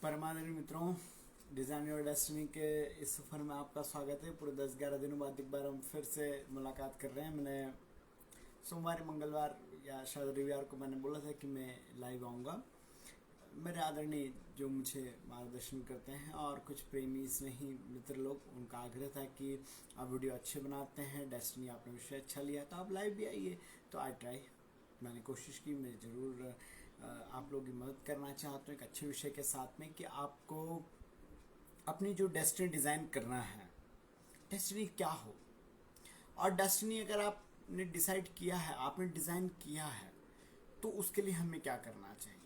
परमादेवी मित्रों, design your destiny के इस सफ़र में आपका स्वागत है। पूरे 10-11 दिनों बाद एक बार हम फिर से मुलाकात कर रहे हैं। मैंने सोमवार मंगलवार या शायद रविवार को मैंने बोला था कि मैं लाइव आऊँगा। मेरे आदरणीय जो मुझे मार्गदर्शन करते हैं और कुछ प्रेमी स्नेही मित्र लोग, उनका आग्रह था कि आप वीडियो अच्छे बनाते हैं, डेस्टिनी आपने विषय अच्छा लिया तो आप लाइव भी आइए। तो आई ट्राई, मैंने कोशिश की। मैं ज़रूर आप लोगों की मदद करना चाहता हूँ एक अच्छे विषय के साथ में कि आपको अपनी जो डेस्टिनी डिज़ाइन करना है, डेस्टिनी क्या हो। और डेस्टिनी अगर आपने डिसाइड किया है, आपने डिज़ाइन किया है, तो उसके लिए हमें क्या करना चाहिए।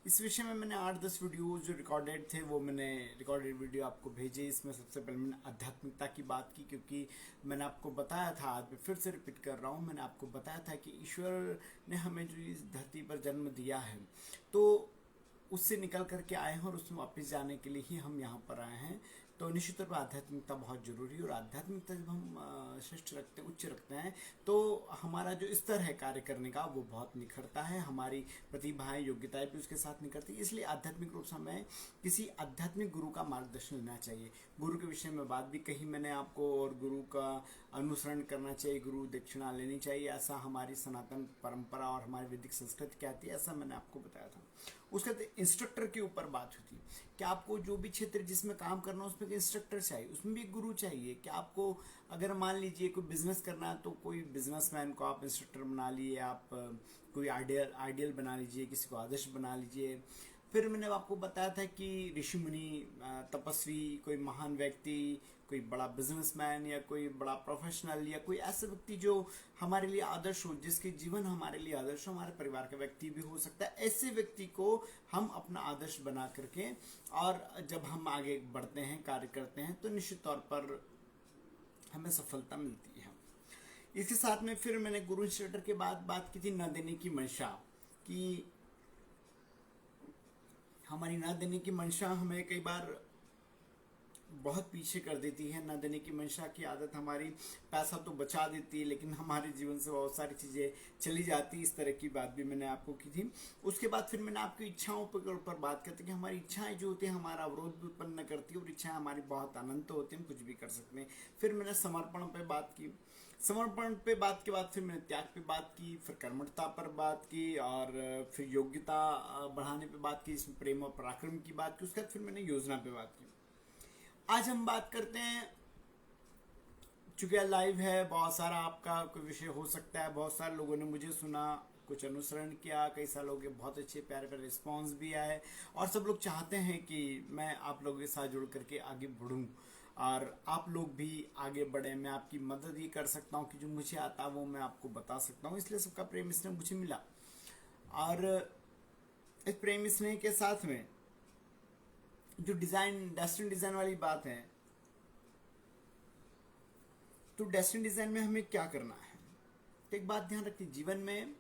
इस विषय में मैंने 8-10 वीडियोज़ जो रिकॉर्डेड थे वो मैंने रिकॉर्डेड वीडियो आपको भेजे। इसमें सबसे पहले मैंने आध्यात्मिकता की बात की, क्योंकि मैंने आपको बताया था, आज मैं फिर से रिपीट कर रहा हूँ, मैंने आपको बताया था कि ईश्वर ने हमें जो इस धरती पर जन्म दिया है तो उससे निकल करके आए हैं और उसमें वापस जाने के लिए ही हम यहाँ पर आए हैं। तो निश्चित तौर पर आध्यात्मिकता बहुत ज़रूरी है। और आध्यात्मिकता जब हम श्रेष्ठ रखते हैं, उच्च रखते हैं, तो हमारा जो स्तर है कार्य करने का वो बहुत निखरता है। हमारी प्रतिभाएं, योग्यताएं भी उसके साथ निखरती है। इसलिए आध्यात्मिक रूप से हमें किसी आध्यात्मिक गुरु का मार्गदर्शन लेना चाहिए। गुरु के विषय में बात भी कही मैंने आपको, और गुरु का अनुसरण करना चाहिए, गुरु दक्षिणा लेनी चाहिए, ऐसा हमारी सनातन परंपरा और हमारी वैदिक संस्कृति कहती है, ऐसा मैंने आपको बताया था। उसके बाद इंस्ट्रक्टर के ऊपर बात होती है कि आपको जो भी क्षेत्र जिसमें काम करना है उसमें इंस्ट्रक्टर चाहिए, उसमें भी गुरु चाहिए। कि आपको अगर मान लीजिए कोई बिजनेस करना है तो कोई बिजनेसमैन को आप इंस्ट्रक्टर बना लिए, आप कोई आइडियल बना लीजिए, किसी को आदर्श बना लीजिए। फिर मैंने आपको बताया था कि ऋषि मुनि, तपस्वी, कोई महान व्यक्ति, कोई बड़ा बिजनेसमैन या कोई बड़ा प्रोफेशनल या कोई ऐसा व्यक्ति जो हमारे लिए आदर्श हो, जिसके जीवन हमारे लिए आदर्श हो, हमारे परिवार का व्यक्ति भी हो सकता है। ऐसे व्यक्ति को हम अपना आदर्श बना करके, और जब हम आगे बढ़ते हैं, कार्य करते हैं, तो निश्चित तौर पर हमें सफलता मिलती है। इसके साथ में फिर मैंने गुरु इंस्ट्रक्टर के बाद बात की थी न देने की मंशा, कि हमारी न देने की मंशा हमें कई बार बहुत पीछे कर देती है। न देने की मंशा की आदत हमारी पैसा तो बचा देती है, लेकिन हमारे जीवन से बहुत सारी चीज़ें चली जाती। इस तरह की बात भी मैंने आपको की थी। उसके बाद फिर मैंने आपकी इच्छाओं पर बात करती कि हमारी इच्छाएं जो होती हैं हमारा अवरोध भी उत्पन्न करती है, और इच्छाएं हमारी बहुत अनंत होती हैं, हम कुछ भी कर सकते हैं। फिर मैंने समर्पण पर बात की। समर्पण पे बात के बाद फिर मैंने त्याग पे बात की, फिर कर्मठता पर बात की, और फिर योग्यता बढ़ाने पे बात की, इसमें प्रेम और पराक्रम की बात की। उसके बाद फिर मैंने योजना पे बात की। आज हम बात करते हैं, चूंकि लाइव है, बहुत सारा आपका कोई विषय हो सकता है, बहुत सारे लोगों ने मुझे सुना, कुछ अनुसरण किया, कई सारे लोगों के बहुत अच्छे प्यारे प्यारे रिस्पॉन्स भी आए, और सब लोग चाहते हैं कि मैं आप लोगों के साथ जुड़ करके आगे बढ़ूं और आप लोग भी आगे बढ़े। मैं आपकी मदद ही कर सकता हूं कि जो मुझे आता है वो मैं आपको बता सकता हूं। इसलिए सबका प्रेम स्नेह मुझे मिला, और इस प्रेम स्नेह के साथ में जो डेस्टिनी डिजाइन वाली बात है, तो डेस्टिनी डिजाइन में हमें क्या करना है। तो एक बात ध्यान रखिए, जीवन में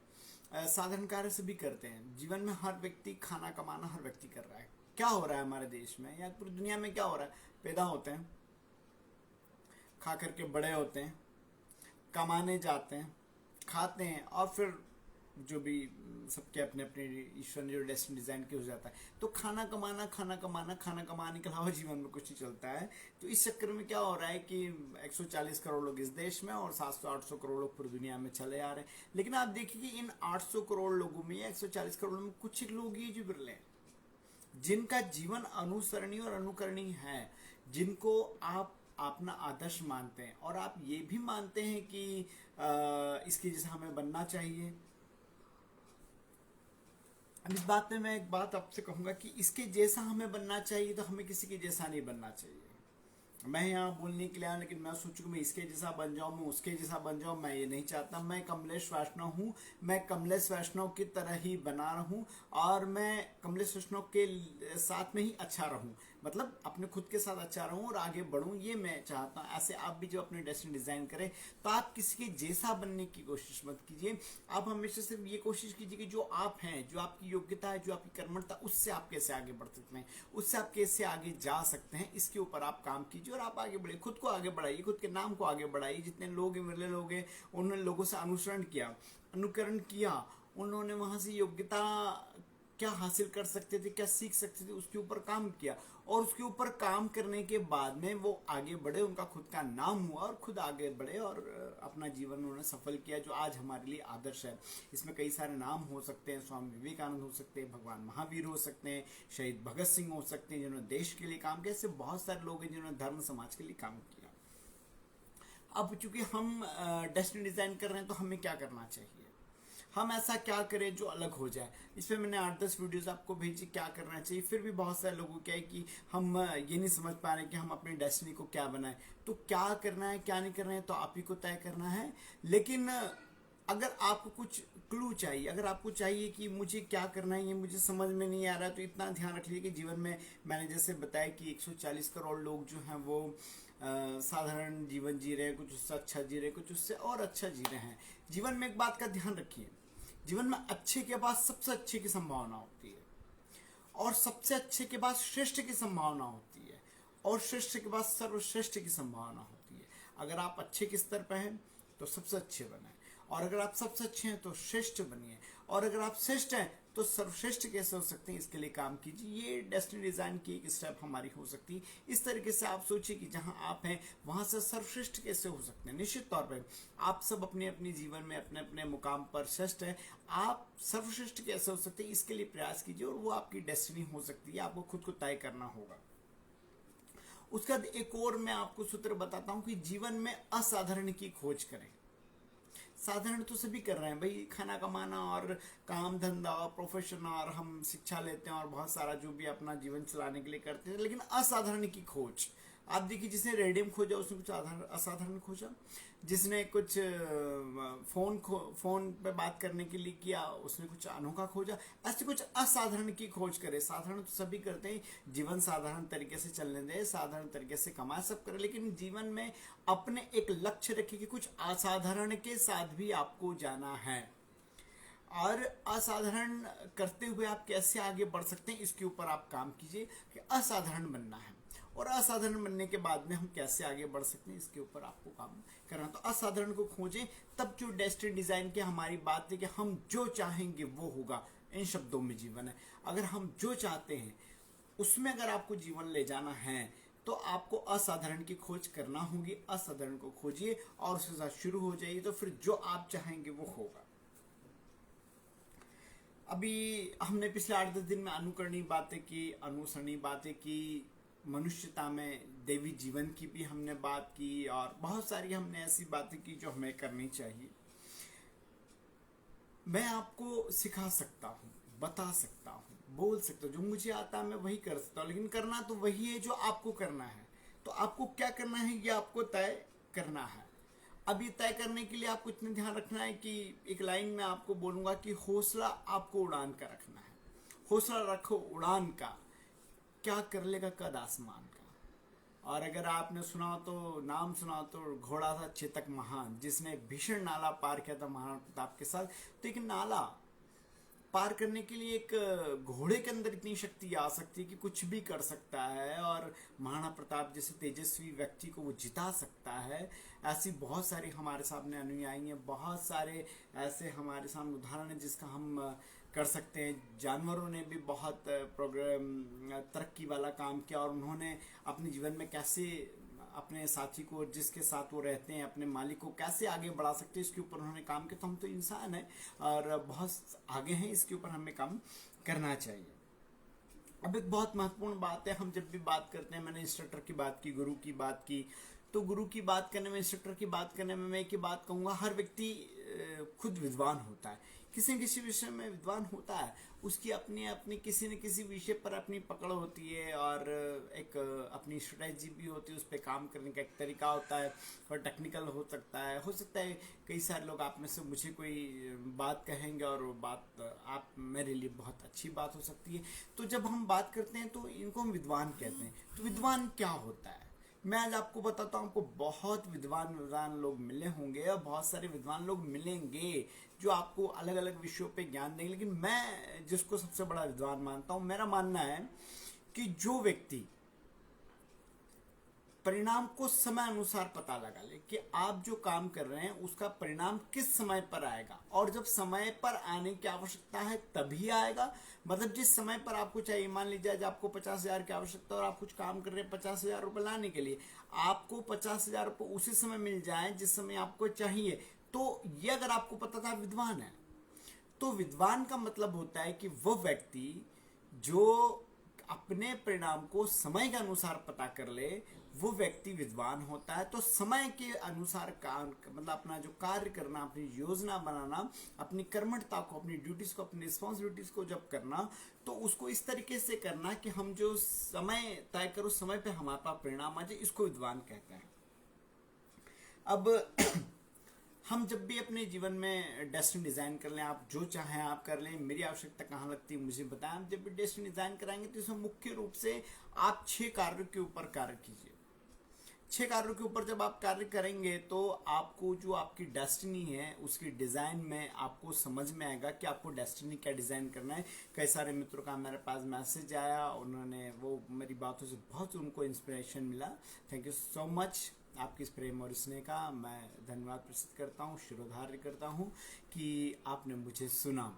साधारण कार्य सभी करते हैं। जीवन में हर व्यक्ति, खाना कमाना हर व्यक्ति कर रहा है। क्या हो रहा है हमारे देश में या पूरी दुनिया में, क्या हो रहा है? पैदा होते हैं, खा करके बड़े होते हैं, कमाने जाते हैं, खाते हैं, और फिर जो भी सबके अपने अपने ईश्वर ने जो डेस्टिनी डिजाइन किया हो जाता है। तो खाना कमाना, खाना कमाने के अलावा जीवन में कुछ नहीं चलता है। तो इस चक्कर में क्या हो रहा है कि 140 करोड़ लोग इस देश में और 700-800 करोड़ लोग पूरी दुनिया में चले आ रहे हैं। लेकिन आप देखिए कि इन 800 करोड़ लोगों में या 140 करोड़ में कुछ लोग ही जो बिरले हैं जिनका जीवन अनुसरणीय और अनुकरणीय है, जिनको आप अपना आदर्श मानते हैं, और आप ये भी मानते हैं कि इसके जैसा हमें बनना चाहिए। अब इस बात में मैं एक बात आपसे कहूंगा कि इसके जैसा हमें बनना चाहिए, तो हमें किसी के जैसा नहीं बनना चाहिए। मैं यहाँ बोलने के लिए आया, लेकिन मैं सोचूं मैं इसके जैसा बन जाऊं, मैं उसके जैसा बन जाऊं, मैं ये नहीं चाहता। मैं कमलेश वैष्णव हूँ, मैं कमलेश वैष्णव की तरह ही बना रहूं, और मैं कमलेश वैष्णव के साथ में ही अच्छा रहूं, मतलब अपने खुद के साथ अच्छा रहूं और आगे बढ़ूं, ये मैं चाहता हूँ। ऐसे आप भी जो अपने डेस्टिनी डिजाइन करें, तो आप किसी के जैसा बनने की कोशिश मत कीजिए। आप हमेशा सिर्फ ये कोशिश कीजिए कि जो आप हैं, जो आपकी योग्यता है, जो आपकी कर्मठता, उससे आप कैसे आगे बढ़ सकते हैं, उससे आप कैसे आगे जा सकते हैं, इसके ऊपर आप काम कीजिए और आप आगे बढ़िए। खुद को आगे बढ़ाइए, खुद के नाम को आगे बढ़ाइए। जितने लोग मिले लोग हैं, उन्होंने लोगों से अनुसरण किया, अनुकरण किया, उन्होंने वहां से योग्यता क्या हासिल कर सकते थे, क्या सीख सकते थे, उसके ऊपर काम किया। और उसके ऊपर काम करने के बाद में वो आगे बढ़े, उनका खुद का नाम हुआ और खुद आगे बढ़े और अपना जीवन उन्होंने सफल किया, जो आज हमारे लिए आदर्श है। इसमें कई सारे नाम हो सकते हैं, स्वामी विवेकानंद हो सकते हैं, भगवान महावीर हो सकते हैं, शहीद भगत सिंह हो सकते हैं जिन्होंने देश के लिए काम किया। ऐसे बहुत सारे लोग हैं जिन्होंने धर्म समाज के लिए काम किया। अब चूंकि हम डेस्टिनी डिजाइन कर रहे हैं तो हमें क्या करना चाहिए, हम ऐसा क्या करें जो अलग हो जाए। इस पर मैंने 8-10 वीडियोस आपको भेजी क्या करना चाहिए। फिर भी बहुत सारे लोगों क्या है कि हम ये नहीं समझ पा रहे कि हम अपनी डेस्टिनी को क्या बनाएं। तो क्या करना है क्या नहीं करना है तो आप ही को तय करना है। लेकिन अगर आपको कुछ क्लू चाहिए, अगर आपको चाहिए कि मुझे क्या करना है, ये मुझे समझ में नहीं आ रहा है, तो इतना ध्यान रख लीजिए कि जीवन में मैंने जैसे बताया कि 140 करोड़ लोग जो हैं वो साधारण जीवन जी रहे हैं, कुछ उससे अच्छा जी रहे हैं, कुछ उससे और अच्छा जी रहे हैं। जीवन में एक बात का ध्यान रखिए, जीवन में अच्छे के बाद सबसे अच्छे की संभावना होती है, और सबसे अच्छे के बाद श्रेष्ठ की संभावना होती है, और श्रेष्ठ के बाद सर्वश्रेष्ठ की संभावना होती है। अगर आप अच्छे के स्तर पर हैं तो सबसे अच्छे बने, और अगर आप सबसे अच्छे हैं तो श्रेष्ठ बनिए, और अगर आप श्रेष्ठ हैं तो सर्वश्रेष्ठ कैसे हो सकते हैं, इसके लिए काम कीजिए। ये डेस्टिनी डिजाइन की एक स्टेप हमारी हो सकती है। इस तरीके से आप सोचिए कि जहां आप हैं वहां से सर्वश्रेष्ठ कैसे हो सकते हैं। निश्चित तौर पर आप सब अपने अपने जीवन में अपने अपने मुकाम पर श्रेष्ठ हैं, आप सर्वश्रेष्ठ कैसे हो सकते हैं इसके लिए प्रयास कीजिए, और वो आपकी डेस्टिनी हो सकती है। आपको खुद को तय करना होगा। उसका एक और मैं आपको सूत्र बताता हूं कि जीवन में असाधारण की खोज करें। साधारण तो सभी कर रहे हैं भाई, खाना कमाना और काम धंधा और प्रोफेशन, और हम शिक्षा लेते हैं और बहुत सारा जो भी अपना जीवन चलाने के लिए करते हैं। लेकिन असाधारण की खोज, आप देखिए जिसने रेडियम खोजा उसने कुछ असाधारण खोजा, जिसने कुछ फोन पे बात करने के लिए किया उसने कुछ अनोखा खोजा। ऐसे कुछ असाधारण की खोज करे। साधारण तो सभी करते हैं, जीवन साधारण तरीके से चलने दे, साधारण तरीके से कमाए, सब करे, लेकिन जीवन में अपने एक लक्ष्य रखिए कि कुछ असाधारण के साथ भी आपको जाना है, और असाधारण करते हुए आप कैसे आगे बढ़ सकते हैं इसके ऊपर आप काम कीजिए कि असाधारण बनना है, और असाधारण बनने के बाद में हम कैसे आगे बढ़ सकते हैं इसके ऊपर आपको काम करना। तो असाधारण को खोजें, तब जो डेस्टिनी डिजाइन की हमारी बात है कि हम जो चाहेंगे वो होगा। इन शब्दों में जीवन है, अगर हम जो चाहते हैं उसमें अगर आपको जीवन ले जाना है तो आपको असाधारण की खोज करना होगी। असाधारण को खोजिए और उसके साथ शुरू हो जाइए, तो फिर जो आप चाहेंगे वो होगा। अभी हमने पिछले 8-10 दिन में अनुकरणीय बातें की, अनुसरणीय बातें की, मनुष्यता में देवी जीवन की भी हमने बात की, और बहुत सारी हमने ऐसी बातें की जो हमें करनी चाहिए। मैं आपको सिखा सकता हूँ, बता सकता हूँ, बोल सकता हूँ, जो मुझे आता है मैं वही कर सकता हूँ, लेकिन करना तो वही है जो आपको करना है। तो आपको क्या करना है ये आपको तय करना है। अब ये तय करने के लिए आपको इतना ध्यान रखना है कि एक लाइन में आपको बोलूंगा कि हौसला आपको उड़ान का रखना है। हौसला रखो उड़ान का, क्या कर लेगा कद आसमान का। और अगर आपने सुना तो नाम सुना तो घोड़ा था चेतक महान, जिसने भीषण नाला पार किया था महाराणा प्रताप के साथ। तो एक नाला पार करने के लिए एक घोड़े के अंदर इतनी शक्ति आ सकती है कि कुछ भी कर सकता है, और महाराणा प्रताप जैसे तेजस्वी व्यक्ति को वो जिता सकता है। ऐसी बहुत सारी हमारे सामने अनुयायी हैं, बहुत सारे ऐसे हमारे सामने उदाहरण है जिसका हम कर सकते हैं। जानवरों ने भी बहुत प्रोग्राम तरक्की वाला काम किया, और उन्होंने अपने जीवन में कैसे अपने साथी को, जिसके साथ वो रहते हैं, अपने मालिक को कैसे आगे बढ़ा सकते हैं इसके ऊपर उन्होंने काम किया। तो हम तो इंसान हैं और बहुत आगे हैं, इसके ऊपर हमें काम करना चाहिए। अब एक बहुत महत्वपूर्ण बात है, हम जब भी बात करते हैं, मैंने इंस्ट्रक्टर की बात की, गुरु की बात की, तो गुरु की बात करने में, इंस्ट्रक्टर की बात करने में मैं एक ही बात कहूँगा, हर व्यक्ति खुद विद्वान होता है, किसी न किसी विषय में विद्वान होता है, उसकी अपनी अपनी किसी न किसी विषय पर अपनी पकड़ होती है, और एक अपनी स्ट्रेटजी भी होती है, उस पर काम करने का एक तरीका होता है, और टेक्निकल हो सकता है कई सारे लोग आप में से मुझे कोई बात कहेंगे और वो बात आप मेरे लिए बहुत अच्छी बात हो सकती है। तो जब हम बात करते हैं तो इनको हम विद्वान कहते हैं। तो विद्वान क्या होता है, मैं आज आपको बताता हूँ। आपको बहुत विद्वान लोग मिले होंगे, और बहुत सारे विद्वान लोग मिलेंगे जो आपको अलग अलग विषयों पे ज्ञान देंगे, लेकिन मैं जिसको सबसे बड़ा विद्वान मानता हूँ, मेरा मानना है कि जो व्यक्ति परिणाम को समय अनुसार पता लगा ले कि आप जो काम कर रहे हैं उसका परिणाम किस समय पर आएगा, और जब समय पर आने की आवश्यकता है तभी आएगा। मतलब जिस समय पर आपको चाहिए, मान लीजिए आज आपको 50,000 की आवश्यकता और आप कुछ काम कर रहे हैं 50,000 रुपये लाने के लिए, आपको 50,000 रुपये उसी समय मिल जाए जिस समय आपको चाहिए, तो ये अगर आपको पता था, विद्वान है। तो विद्वान का मतलब होता है कि वो व्यक्ति जो अपने परिणाम को समय के अनुसार पता कर ले, वो व्यक्ति विद्वान होता है। तो समय के अनुसार काम, मतलब अपना जो कार्य करना, अपनी योजना बनाना, अपनी कर्मठता को, अपनी ड्यूटीज को, अपनी रिस्पॉन्सिबिलिटीज को जब करना, तो उसको इस तरीके से करना कि हम जो समय तय करो, समय पे हमारे पास परिणाम आ जाए, इसको विद्वान कहते हैं। अब हम जब भी अपने जीवन में डेस्टिनी डिजाइन कर लें, आप जो चाहें आप कर लें, मेरी आवश्यकता कहाँ लगती है मुझे बताएं। आप जब भी डेस्टिनी डिजाइन कराएंगे तो इसमें मुख्य रूप से आप 6 कार्यों के ऊपर कार्य कीजिए। 6 कार्यों के ऊपर जब आप कार्य करेंगे तो आपको जो आपकी डेस्टिनी है उसकी डिजाइन में आपको समझ में आएगा कि आपको डेस्टिनी क्या डिजाइन करना है। कई सारे मित्रों का मेरे पास मैसेज आया, उन्होंने वो मेरी बातों से बहुत उनको इंस्पिरेशन मिला। थैंक यू सो मच, आपकी इस प्रेम और स्नेह का मैं धन्यवाद प्रस्तुत करता हूँ, शिरोधार्य करता हूँ कि आपने मुझे सुना।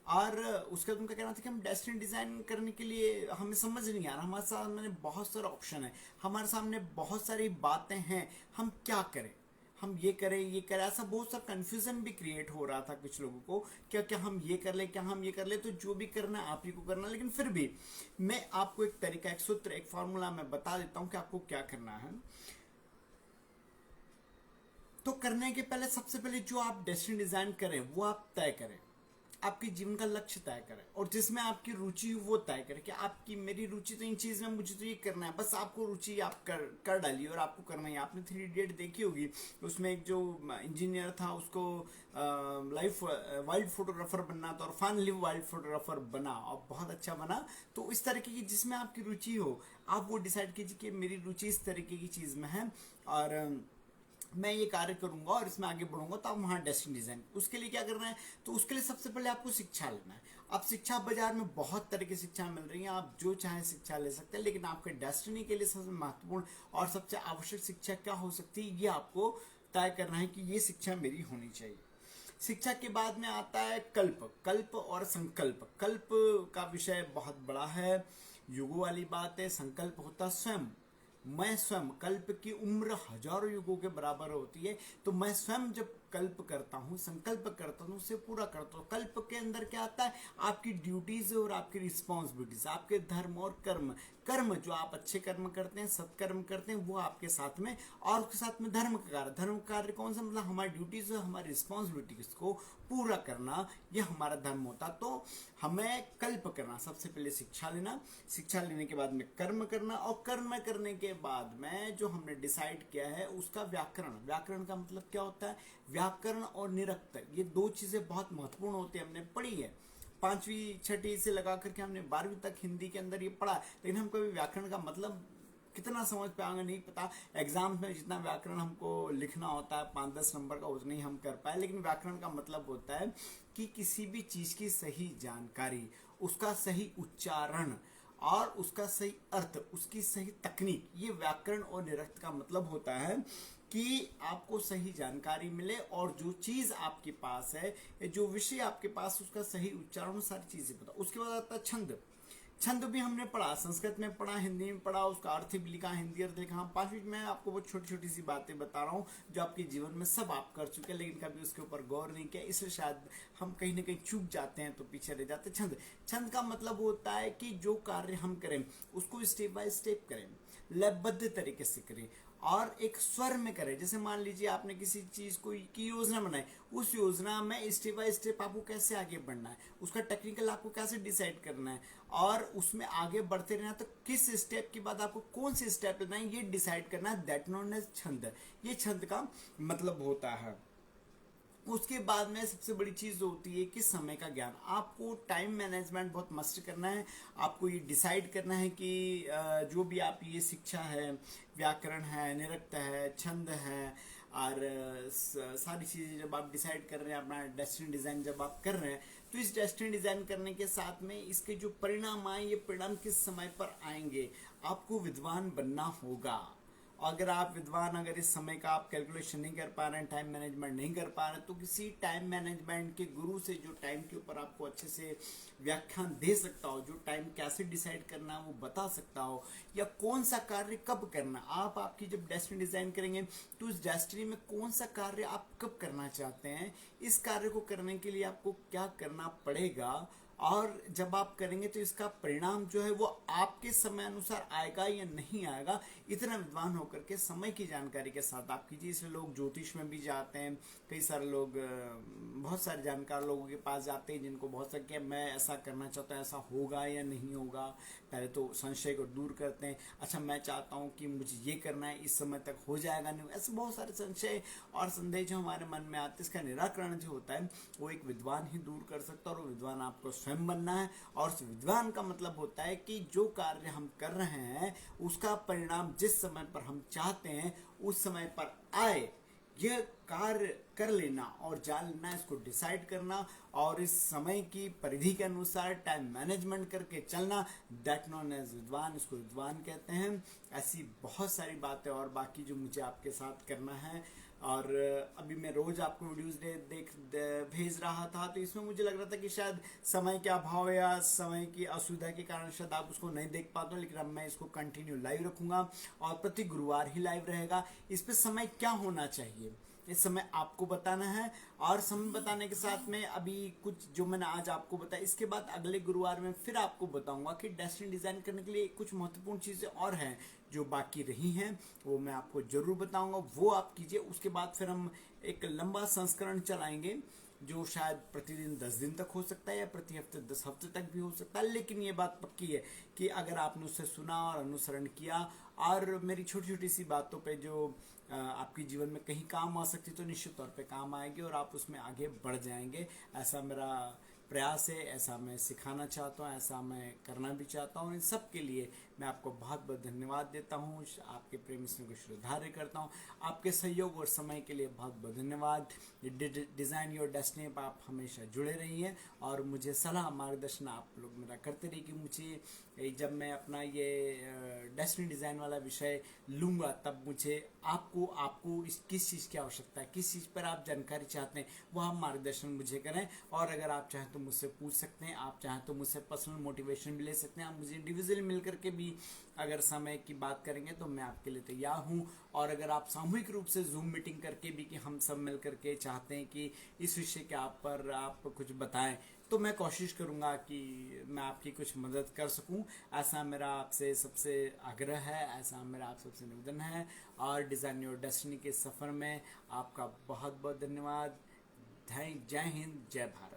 और उसका उनका कहना था कि हम डेस्टिनी डिजाइन करने के लिए हमें समझ नहीं आ रहा, हमारे सामने बहुत सारे ऑप्शन है, हमारे सामने बहुत सारी बातें हैं, हम क्या करें, हम ये करें ये करें, ऐसा बहुत सा कंफ्यूजन भी क्रिएट हो रहा था कुछ लोगों को, क्या हम ये कर ले, क्या हम ये कर ले। तो जो भी करना है आप ही को करना, लेकिन फिर भी मैं आपको एक तरीका, एक सूत्र, एक फॉर्मूला मैं बता देता हूँ कि आपको क्या करना है। तो करने के पहले सबसे पहले जो आप डेस्टिनी डिजाइन करें वो आप तय करें, आपके जीवन का लक्ष्य तय करें, और जिसमें आपकी रुचि हो वो तय करें कि आपकी मेरी रुचि तो इन चीज में, मुझे तो ये करना है, बस आपको रुचि आप कर डालिए और आपको करना ही। आपने 3 इडियट देखी होगी, उसमें एक जो इंजीनियर था उसको लाइफ वाइल्ड फोटोग्राफर बनना था और फाइनली वाइल्ड फोटोग्राफर बना और बहुत अच्छा बना। तो इस तरीके की जिसमें आपकी रुचि हो आप वो डिसाइड कीजिए कि मेरी रुचि इस तरीके की चीज में है और मैं ये कार्य करूंगा और इसमें आगे बढ़ूंगा, तो आप वहाँ डेस्टिनी डिजाइन। उसके लिए क्या करना है, तो उसके लिए सबसे पहले आपको शिक्षा लेना है। अब शिक्षा बाजार में बहुत तरह की शिक्षा मिल रही है, आप जो चाहें शिक्षा ले सकते हैं, लेकिन आपके डेस्टिनी के लिए सबसे महत्वपूर्ण और सबसे आवश्यक शिक्षा क्या हो सकती है, ये आपको तय करना है कि ये शिक्षा मेरी होनी चाहिए। शिक्षा के बाद में आता है कल्प और संकल्प। कल्प का विषय बहुत बड़ा है, युगों वाली बात है। संकल्प होता स्वयं, मैं स्वयं, कल्प की उम्र हजारों युगों के बराबर होती है। तो मैं स्वयं जब कल्प करता हूँ, संकल्प करता हूँ, उसे पूरा करता हूँ। कल्प के अंदर क्या आता है, आपकी ड्यूटीज और आपकी रिस्पॉन्सिबिलिटीज, आपके धर्म और कर्म। कर्म जो आप अच्छे कर्म करते हैं, सत्कर्म करते हैं, वो आपके साथ में, और उसके साथ में धर्म का कार्य। धर्म कार्य कौन सा, मतलब हमारी ड्यूटीज और हमारी रिस्पॉन्सिबिलिटीज को पूरा करना, ये हमारा धर्म होता। तो हमें कल्प करना, सबसे पहले शिक्षा लेना, शिक्षा लेने के बाद में कर्म करना, और कर्म करने के बाद में जो हमने डिसाइड किया है उसका व्याकरण। व्याकरण का मतलब क्या होता है, व्याकरण और निरक्त, ये 2 चीजें बहुत महत्वपूर्ण होती है, हमने पढ़ी है 5वीं 6वीं से लगा करके हमने 12वीं तक हिंदी के अंदर ये पढ़ा, लेकिन हम कभी व्याकरण का मतलब कितना समझ पाएंगे नहीं पता। एग्जाम में जितना व्याकरण हमको लिखना होता है 5-10 नंबर का, उतना ही हम कर पाए। लेकिन व्याकरण का मतलब होता है कि किसी भी चीज की सही जानकारी, उसका सही उच्चारण और उसका सही अर्थ, उसकी सही तकनीक, ये व्याकरण और निरक्त का मतलब होता है कि आपको सही जानकारी मिले और जो चीज आपके पास है, जो विषय आपके पास, उसका सही उच्चारण, सारी चीजें पता। उसके बाद आता है छंद। छंद भी हमने पढ़ा, संस्कृत में पढ़ा, हिंदी में पढ़ा, उसका अर्थ भी लिखा, हिंदी अर्थ लिखा। 5वीं में आपको बहुत छोटी छोटी सी बातें बता रहा हूँ जो आपके जीवन में सब आप कर चुके हैं, लेकिन कभी उसके ऊपर गौर नहीं किया, इसलिए शायद हम कहीं ना कहीं चूक जाते हैं, तो पीछे रह जाते हैं। छंद, छंद का मतलब होता है कि जो कार्य हम करें उसको स्टेप बाय स्टेप करें, लयबद्ध तरीके से करें और एक स्वर में करें। जैसे मान लीजिए आपने किसी चीज को की योजना बनाई, उस योजना में स्टेप बाय स्टेप आपको कैसे आगे बढ़ना है, उसका टेक्निकल आपको कैसे डिसाइड करना है और उसमें आगे बढ़ते रहना, तो किस स्टेप के बाद आपको कौन से स्टेप लेना है ये डिसाइड करना है, दैट नोन एज छंद। ये छंद का मतलब होता है। उसके बाद में सबसे बड़ी चीज होती है कि समय का ज्ञान। आपको टाइम मैनेजमेंट बहुत मस्ट करना है, आपको ये डिसाइड करना है कि जो भी आप ये शिक्षा है, व्याकरण है, निरक्त है, छंद है और सारी चीजें जब आप डिसाइड कर रहे हैं, अपना डेस्टिनी डिजाइन जब आप कर रहे हैं, तो इस डेस्टिनी डिजाइन करने के साथ में इसके जो परिणाम आए, ये परिणाम किस समय पर आएंगे, आपको विद्वान बनना होगा। अगर आप विद्वान, अगर इस समय का आप कैलकुलेशन नहीं कर पा रहे हैं, टाइम मैनेजमेंट नहीं कर पा रहे हैं, तो किसी टाइम मैनेजमेंट के गुरु से, जो टाइम के ऊपर आपको अच्छे से व्याख्यान दे सकता हो, जो टाइम कैसे डिसाइड करना है वो बता सकता हो, या कौन सा कार्य कब करना, आप आपकी जब डेस्टिनी डिजाइन करेंगे तो उस डेस्टिनी में कौन सा कार्य आप कब करना चाहते हैं, इस कार्य को करने के लिए आपको क्या करना पड़ेगा, और जब आप करेंगे तो इसका परिणाम जो है वो आपके समय अनुसार आएगा या नहीं आएगा, इतना विद्वान होकर के समय की जानकारी के साथ आप कीजिए। इसलिए लोग ज्योतिष में भी जाते हैं, कई सारे लोग बहुत सारे जानकार लोगों के पास जाते हैं जिनको बहुत सारे मैं ऐसा करना चाहता हूँ, ऐसा होगा या नहीं होगा, पहले तो संशय को दूर करते हैं। अच्छा, मैं चाहता हूँ कि मुझे ये करना है, इस समय तक हो जाएगा नहीं, ऐसे बहुत सारे संशय और संदेह जो हमारे मन में आते हैं, इसका निराकरण जो होता है वो एक विद्वान ही दूर कर सकता है, और वो विद्वान आपको स्वयं बनना है। और उस विद्वान का मतलब होता है कि जो कार्य हम कर रहे हैं उसका परिणाम जिस समय पर हम चाहते हैं उस समय पर आए, यह कार्य कर लेना और जान लेना, इसको डिसाइड करना और इस समय की परिधि के अनुसार टाइम मैनेजमेंट करके चलना, दैट नॉन एज विद्वान, इसको विद्वान कहते हैं। ऐसी बहुत सारी बातें और बाकी जो मुझे आपके साथ करना है, और अभी मैं रोज आपको वीडियोस भेज रहा था, तो इसमें मुझे लग रहा था कि शायद समय के अभाव या समय की असुविधा के कारण शायद आप उसको नहीं देख पाते हो, लेकिन अब मैं इसको कंटिन्यू लाइव रखूंगा और प्रति गुरुवार ही लाइव रहेगा। इस पे समय क्या होना चाहिए इस समय आपको बताना है, और समय बताने के साथ में अभी कुछ जो मैंने आज आपको बताया, इसके बाद अगले गुरुवार में फिर आपको बताऊंगा कि डेस्टिनी डिजाइन करने के लिए कुछ महत्वपूर्ण चीजें और हैं जो बाकी रही हैं, वो मैं आपको जरूर बताऊंगा, वो आप कीजिए। उसके बाद फिर हम एक लंबा संस्करण चलाएंगे जो शायद प्रतिदिन 10 दिन तक हो सकता है या प्रति हफ्ते 10 हफ्ते तक भी हो सकता है, लेकिन ये बात पक्की है कि अगर आपने उससे सुना और अनुसरण किया और मेरी छोटी छोटी सी बातों पे जो आपके जीवन में कहीं काम आ सकती, तो निश्चित तौर पे काम आएगी और आप उसमें आगे बढ़ जाएंगे। ऐसा मेरा प्रयास है, ऐसा मैं सिखाना चाहता हूँ, ऐसा मैं करना भी चाहता हूँ। इन सब के लिए मैं आपको बहुत बहुत धन्यवाद देता हूँ, आपके प्रेम स्नेह को श्रद्धार्य करता हूँ। आपके सहयोग और समय के लिए बहुत बहुत धन्यवाद। डिज़ाइन योर डेस्टिनी पर आप हमेशा जुड़े रहिए और मुझे सलाह मार्गदर्शन आप लोग मेरा करते रहिए कि मुझे जब मैं अपना ये डेस्टिनी डिज़ाइन वाला विषय लूँगा तब मुझे आपको किस चीज़ की आवश्यकता है, किस चीज़ पर आप जानकारी चाहते हैं, वह आप मार्गदर्शन मुझे करें। और अगर आप चाहें तो मुझसे पूछ सकते हैं, आप चाहें तो मुझसे पर्सनल मोटिवेशन भी ले सकते हैं, आप मुझे इंडिविजुअली मिल करके भी अगर समय की बात करेंगे तो मैं आपके लिए तैयार हूँ। और अगर आप सामूहिक रूप से जूम मीटिंग करके भी कि हम सब मिल करके चाहते हैं कि इस विषय के आप कुछ बताएं, तो मैं कोशिश करूँगा कि मैं आपकी कुछ मदद कर सकूँ। ऐसा मेरा आपसे सबसे आग्रह है, ऐसा मेरा आप सबसे निवेदन है। और डिज़ाइन योर डेस्टिनी के सफ़र में आपका बहुत बहुत धन्यवाद। जय हिंद, जय भारत।